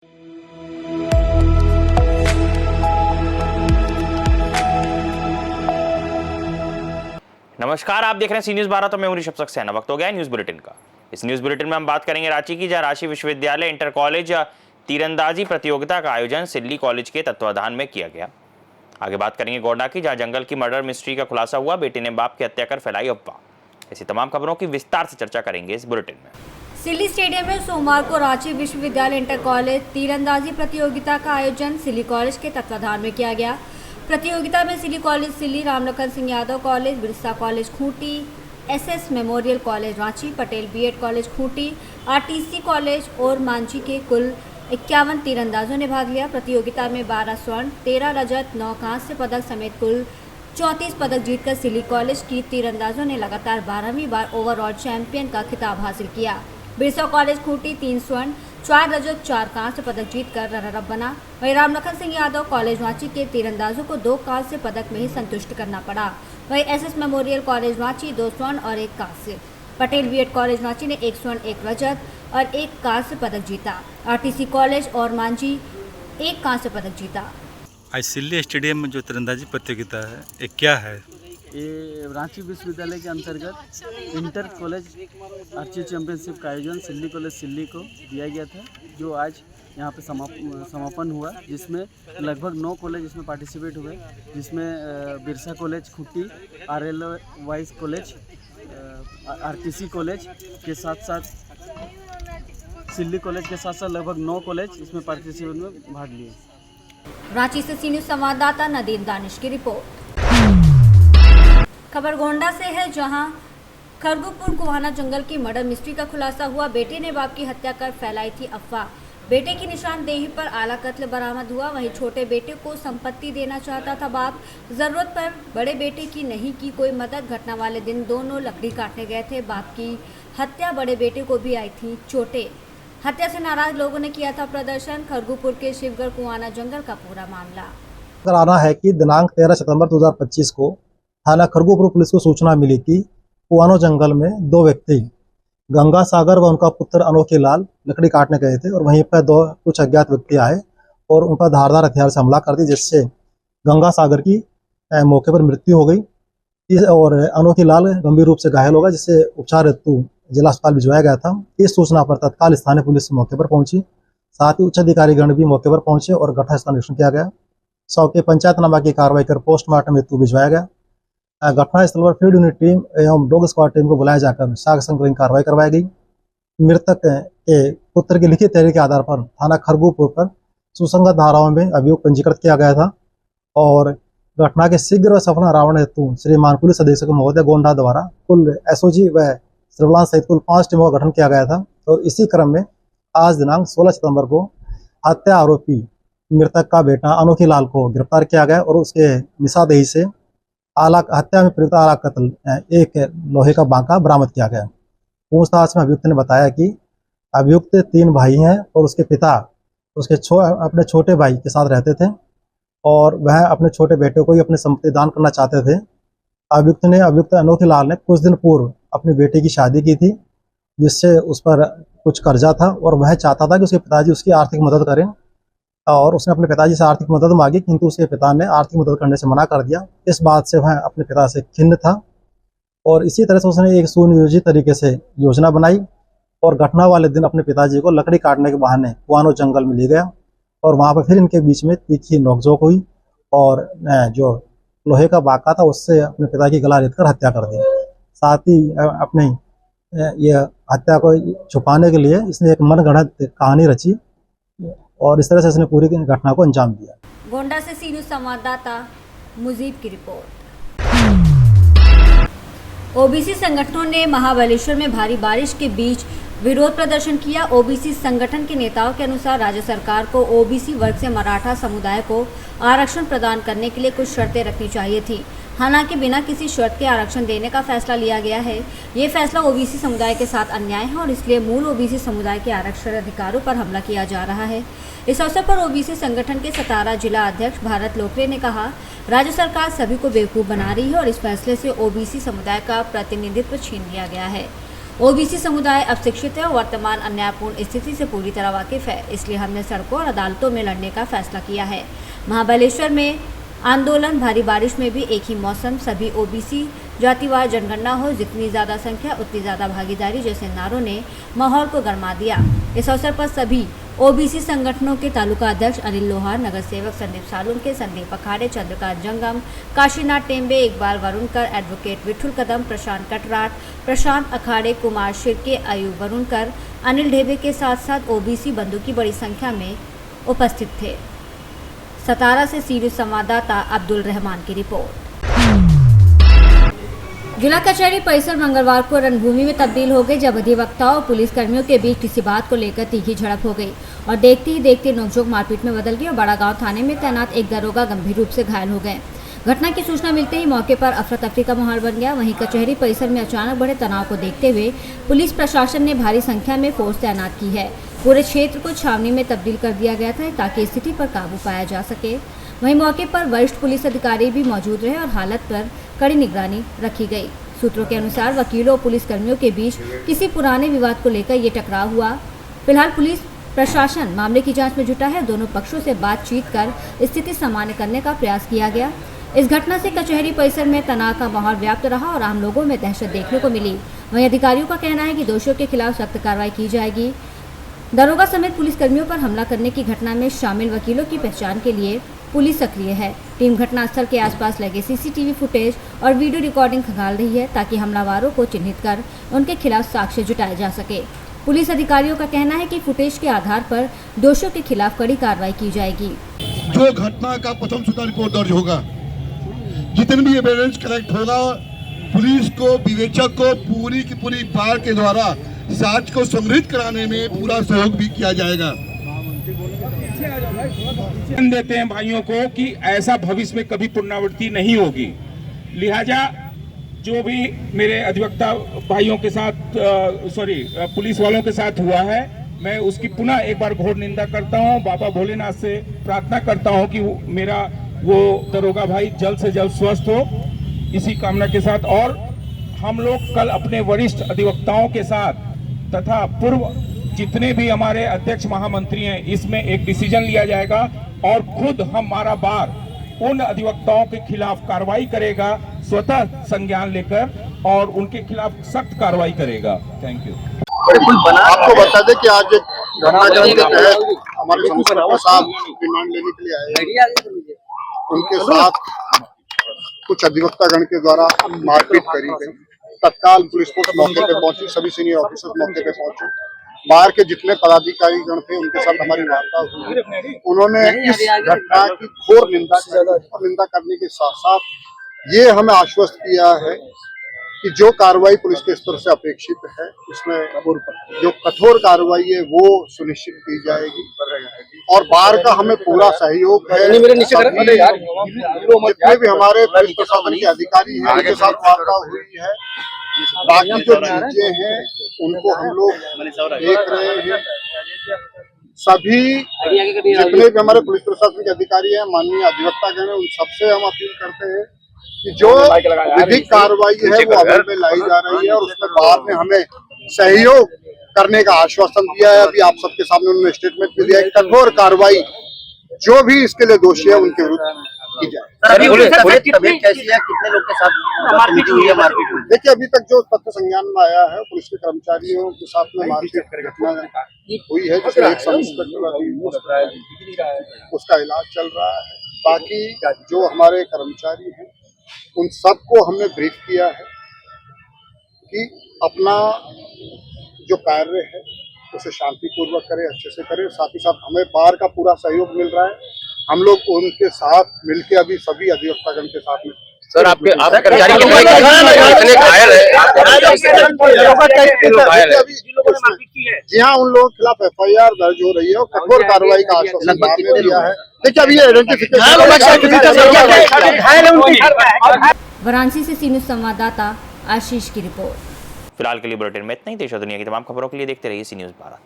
नमस्कार, आप देख रहे हैं सी न्यूज 12। तो मैं हूं ऋषभ सक्सेना। वक्त हो गया न्यूज बुलेटिन का। इस न्यूज बुलेटिन में हम बात करेंगे रांची की, जहां रांची विश्वविद्यालय इंटर कॉलेज तीरंदाजी प्रतियोगिता का आयोजन सिल्ली कॉलेज के तत्वाधान में किया गया। आगे बात करेंगे गोंडा की, जहां जंगल की मर्डर मिस्ट्री का खुलासा हुआ, बेटे ने बाप की हत्या कर फैलाई अफवाह। ऐसी तमाम खबरों की विस्तार से चर्चा करेंगे इस बुलेटिन में। सिल्ली स्टेडियम में सोमवार को रांची विश्वविद्यालय इंटर कॉलेज तीरंदाजी प्रतियोगिता का आयोजन सिल्ली कॉलेज के तत्वाधान में किया गया। प्रतियोगिता में Silli college Silli, Ramlakhan Singh Yadav college, Birsa college Khunti, SS memorial college Ranchi, Patel BEd college Khunti, RTC college और मांझी के कुल 51 तीरंदाजों ने भाग लिया। प्रतियोगिता में 12 स्वर्ण, 13 रजत, 9 कांस्य पदक समेत कुल 34 पदक जीतकर सिल्ली कॉलेज की तीरंदाजों ने लगातार 12वीं बार ओवरऑल चैंपियन का खिताब हासिल किया। बिरसा कॉलेज खूंटी 3 स्वर्ण, 4 रजत, 4 कांस्य पदक जीतकर रनर अप बना। वहीं रामलखन सिंह यादव कॉलेज रांची के तीरंदाजों को 2 कांस्य पदक में ही संतुष्ट करना पड़ा। वहीं एसएस मेमोरियल कॉलेज रांची 2 स्वर्ण और 1 कांस्य। पटेल बीएड कॉलेज रांची ने 1 स्वर्ण, 1 रजत और 1 कांस्य पदक जीता। आरटीसी कॉलेज और मांझी 1 कांस्य पदक जीता। आज सिल्ली स्टेडियम में जो तीरंदाजी प्रतियोगिता है, ये क्या है? ये रांची विश्वविद्यालय के अंतर्गत इंटर कॉलेज आर्चरी चैंपियनशिप का आयोजन सिल्ली कॉलेज सिल्ली को दिया गया था, जो आज यहाँ पे समापन हुआ, जिसमें लगभग 9 कॉलेज इसमें पार्टिसिपेट हुए, जिसमें Birsa college Khunti, RL vice college, RTC college के साथ साथ सिल्ली कॉलेज के साथ साथ लगभग 9 कॉलेज इसमें पार्टिसिपेट में भाग लिए। रांची से सी न्यूज संवाददाता नदीम दानिश की रिपोर्ट। खबर गोंडा से है, जहां खरगुपुर कुहाना जंगल की मर्डर मिस्ट्री का खुलासा हुआ। बेटे ने बाप की हत्या कर फैलाई थी अफवाह। बेटे की निशानदेही पर आला कत्ल बरामद हुआ। वहीं छोटे बेटे को संपत्ति देना चाहता था बाप, जरूरत पर बड़े बेटे की नहीं की कोई मदद। घटना वाले दिन दोनों लकड़ी काटने गए थे। बाप की हत्या, बड़े बेटे को भी आई थी चोटें। हत्या से नाराज लोगों ने किया था प्रदर्शन। खरगुपुर के शिवगढ़ कुहाना जंगल का पूरा मामला आना है कि दिनांक 13 सितंबर 2025 को थाना खरगुपुर पुलिस को सूचना मिली कि कुआनो जंगल में 2 व्यक्ति गंगा सागर व उनका पुत्र अनोखी लाल लकड़ी काटने गए थे और वहीं पर कुछ अज्ञात व्यक्ति आए और उन पर धारदार हथियार से हमला कर दिया, जिससे गंगा सागर की मौके पर मृत्यु हो गई और अनोखी लाल गंभीर रूप से घायल हो गया, जिससे उपचार हेतु जिला अस्पताल भिजवाया गया था। इस सूचना पर तत्काल स्थानीय पुलिस मौके पर पहुंची, साथ ही उच्च अधिकारीगण भी मौके पर पहुंचे और घटनास्थल निरीक्षण किया गया। शव के पंचायतनामा की कार्रवाई कर पोस्टमार्टम हेतु भिजवाया गया। घटनास्थल पर फील्ड यूनिट टीम एवं डॉग स्क्वाड टीम को बुलाया जाकर साक्ष्य संग्रह की कार्रवाई करवाई गई। मृतक के पुत्र की लिखित तहरीर के आधार पर थाना खरगुपुर पर सुसंगत धाराओं में अभियोग पंजीकृत किया गया था और घटना के शीघ्र व सफल निरावरण हेतु श्रीमान पुलिस अधीक्षक महोदय गोंडा द्वारा कुल एसओजी व सर्विलांस सहित कुल 5 टीमों का गठन किया गया था। और इसी क्रम में आज दिनांक 16 सितंबर को हत्या आरोपी मृतक का बेटा अनोखी लाल को गिरफ्तार किया गया और उसके निशानदेही से हत्या में प्रयुक्त आला कत्ल एक लोहे का बांका बरामद किया गया। पूछताछ में अभियुक्त ने बताया कि अभियुक्त 3 भाई हैं और उसके पिता उसके अपने छोटे भाई के साथ रहते थे और वह अपने छोटे बेटे को ही अपनी संपत्ति दान करना चाहते थे। अभियुक्त अनोखी लाल ने कुछ दिन पूर्व अपनी बेटी की शादी की थी, जिससे उस पर कुछ कर्जा था और वह चाहता था कि उसके पिताजी उसकी आर्थिक मदद करें और उसने अपने पिताजी से आर्थिक मदद मांगी, किंतु उसके पिता ने आर्थिक मदद करने से मना कर दिया। इस बात से वह अपने पिता से खिन्न था और इसी तरह से उसने एक सुनियोजित तरीके से योजना बनाई और घटना वाले दिन अपने पिताजी को लकड़ी काटने के बहाने कुआनो जंगल में ले गया और वहां पर फिर इनके बीच में तीखी नोकझोंक हुई और जो लोहे का बांका था उससे अपने पिता की गला रेत कर हत्या कर दी। साथ ही अपने ये हत्या को छुपाने के लिए इसने एक मनगढ़ंत कहानी रची और इस तरह से इसने पूरी घटना को अंजाम दिया। गोंडा से सी न्यूज संवाददाता मुजीब की रिपोर्ट। ओबीसी संगठनों ने महाबलेश्वर में भारी बारिश के बीच विरोध प्रदर्शन किया। ओबीसी संगठन के नेताओं के अनुसार राज्य सरकार को ओबीसी वर्ग से मराठा समुदाय को आरक्षण प्रदान करने के लिए कुछ शर्तें रखनी चाहिए थी। हालांकि बिना किसी शर्त के आरक्षण देने का फैसला लिया गया है। ये फैसला ओबीसी समुदाय के साथ अन्याय है और इसलिए मूल ओबीसी समुदाय के आरक्षण अधिकारों पर हमला किया जा रहा है। इस अवसर पर ओबीसी संगठन के सतारा जिला अध्यक्ष भारत लोकरे ने कहा, राज्य सरकार सभी को बेवकूफ़ बना रही है और इस फैसले से ओबीसी समुदाय का प्रतिनिधित्व छीन लिया गया है। ओबीसी समुदाय अब शिक्षित है और वर्तमान अन्यायपूर्ण स्थिति से पूरी तरह वाकिफ है, इसलिए हमने सड़कों और अदालतों में लड़ने का फैसला किया है। महाबलेश्वर में आंदोलन, भारी बारिश में भी एक ही मौसम, सभी ओबीसी जातिवार जनगणना हो, जितनी ज़्यादा संख्या उतनी ज़्यादा भागीदारी जैसे नारों ने माहौल को गरमा दिया। इस अवसर पर सभी ओबीसी संगठनों के तालुका अध्यक्ष अनिल लोहार, नगर सेवक संदीप सालुंके, संदीप अखाड़े, चंद्रकांत जंगम, काशीनाथ टेम्बे, इकबाल वरुणकर, एडवोकेट विठुल कदम, प्रशांत कटराट, प्रशांत अखाड़े, कुमार शिर्के, आयुब वरुणकर, अनिल ढेबे के साथ साथ ओबीसी बंधु की बड़ी संख्या में उपस्थित थे। सतारा से सी न्यूज़ संवाददाता अब्दुल रहमान की रिपोर्ट। जिला कचहरी परिसर मंगलवार को रणभूमि में तब्दील हो गई, जब अधिवक्ताओं और पुलिस कर्मियों के बीच किसी बात को लेकर तीखी झड़प हो गई और देखते ही देखते नोकझोंक मारपीट में बदल गई और बड़ा गांव थाने में तैनात एक दरोगा गंभीर रूप से घायल हो गए। घटना की सूचना मिलते ही मौके पर अफरा तफरी का माहौल बन गया। वहीं कचहरी परिसर में अचानक बढ़े तनाव को देखते हुए पुलिस प्रशासन ने भारी संख्या में फोर्स तैनात की है। पूरे क्षेत्र को छावनी में तब्दील कर दिया गया था ताकि स्थिति पर काबू पाया जा सके। वहीं मौके पर वरिष्ठ पुलिस अधिकारी भी मौजूद रहे और हालत पर कड़ी निगरानी रखी गई। सूत्रों के अनुसार वकीलों और पुलिस कर्मियों के बीच किसी पुराने विवाद को लेकर ये टकराव हुआ। फिलहाल पुलिस प्रशासन मामले की जांच में जुटा है। दोनों पक्षों से बातचीत कर स्थिति सामान्य करने का प्रयास किया गया। इस घटना से कचहरी परिसर में तनाव का माहौल व्याप्त रहा और आम लोगों में दहशत देखने को मिली। वहीं अधिकारियों का कहना है कि दोषियों के खिलाफ सख्त कार्रवाई की जाएगी। दरोगा समेत पुलिस कर्मियों पर हमला करने की घटना में शामिल वकीलों की पहचान के लिए पुलिस सक्रिय है। टीम घटनास्थल के आसपास लगे सीसीटीवी फुटेज और वीडियो रिकॉर्डिंग खंगाल रही है ताकि हमलावरों को चिन्हित कर उनके खिलाफ साक्ष्य जुटाए जा सके। पुलिस अधिकारियों का कहना है कि फुटेज के आधार पर दोषियों के खिलाफ कड़ी कार्रवाई की जाएगी। जो घटना का प्रथम सूचना रिपोर्ट दर्ज होगा, जितने भी एविडेंस कलेक्ट होगा, पुलिस को, विवेचक को पूरी की पूरी बार के द्वारा जांच को समृद्ध कराने में पूरा सहयोग भी किया जाएगा। देते हैं भाइयों को कि ऐसा भविष्य में कभी पुनरावृत्ति नहीं होगी। लिहाजा जो भी मेरे अधिवक्ता भाइयों के साथ पुलिस वालों के साथ हुआ है, मैं उसकी पुनः एक बार घोर निंदा करता हूं। बाबा भोलेनाथ से प्रार्थना करता हूं कि मेरा वो दरोगा भाई जल्द से जल्द स्वस्थ हो, इसी कामना के साथ। और हम लोग कल अपने वरिष्ठ अधिवक्ताओं के साथ तथा पूर्व जितने भी हमारे अध्यक्ष महामंत्री हैं, इसमें एक डिसीजन लिया जाएगा और खुद हमारा बार उन अधिवक्ताओं के खिलाफ कार्रवाई करेगा, स्वतः संज्ञान लेकर, और उनके खिलाफ सख्त कार्रवाई करेगा। Thank you. आपको बता दें कि आज एक घटनाक्रम के तहत हमारे संसद साहब रिमांड लेने के लिए आए। उनके साथ कुछ अधिवक्तागण के द्वारा मारपीट करी गई। तत्काल पुलिस फोर्स मौके पे पहुंची, सभी सीनियर ऑफिसर्स मौके पे पहुंचे। बाहर के जितने पदाधिकारी गण थे उनके साथ हमारी वार्ता हुई। उन्होंने इस घटना की घोर निंदा करने के साथ साथ ये हमें आश्वस्त किया है कि जो कार्रवाई पुलिस के स्तर से अपेक्षित है, इसमें जो कठोर कार्रवाई है वो सुनिश्चित की जाएगी और बार का हमें पूरा सहयोग है। जितने भी हमारे पुलिस प्रशासन के अधिकारी हैं उनके साथ वार्ता हुई है। बाकी जो चीजें हैं उनको हम लोग देख रहे हैं। सभी जितने भी हमारे पुलिस प्रशासन के अधिकारी हैं, माननीय अधिवक्तागण हैं, उन सबसे हम अपील करते हैं कि जो विधिक कार्रवाई है वो अमल में लाई जा रही है और उसमें बार ने हमें सहयोग करने का आश्वासन दिया है। अभी आप सबके सामने उन्होंने स्टेटमेंट भी दिया है कि कठोर कार्रवाई जो भी इसके लिए दोषी है उनके विरुद्ध की जाए। कितने लोग के साथ मारपीट हुई है? देखिए, अभी तक जो तथ्य संज्ञान में आया है, पुलिस के कर्मचारियों के साथ में मारपीट घटना हुई है, जिसमें एक सब इंस्पेक्टर उसका इलाज चल रहा है। बाकी जो हमारे कर्मचारी हैं उन सबको हमने ब्रीफ किया है कि अपना जो कार्य है उसे शांतिपूर्वक करें, अच्छे से करें। साथ ही साथ हमें बार का पूरा सहयोग मिल रहा है। हम लोग उनके साथ मिलके अभी सभी अधिवक्तागण के साथ में सर आपके कर्मचारी कितने घायल है? जी हाँ, उन लोगों के खिलाफ FIR दर्ज हो रही है और कठोर कार्रवाई का आश्वासन दिया है। देखिए, अभी वाराणसी से सी न्यूज़ संवाददाता आशीष की रिपोर्ट। फिलहाल के लिए बुलेटिन में इतना ही। देश और दुनिया की तमाम खबरों के लिए देखते रहिए सी न्यूज़ 12।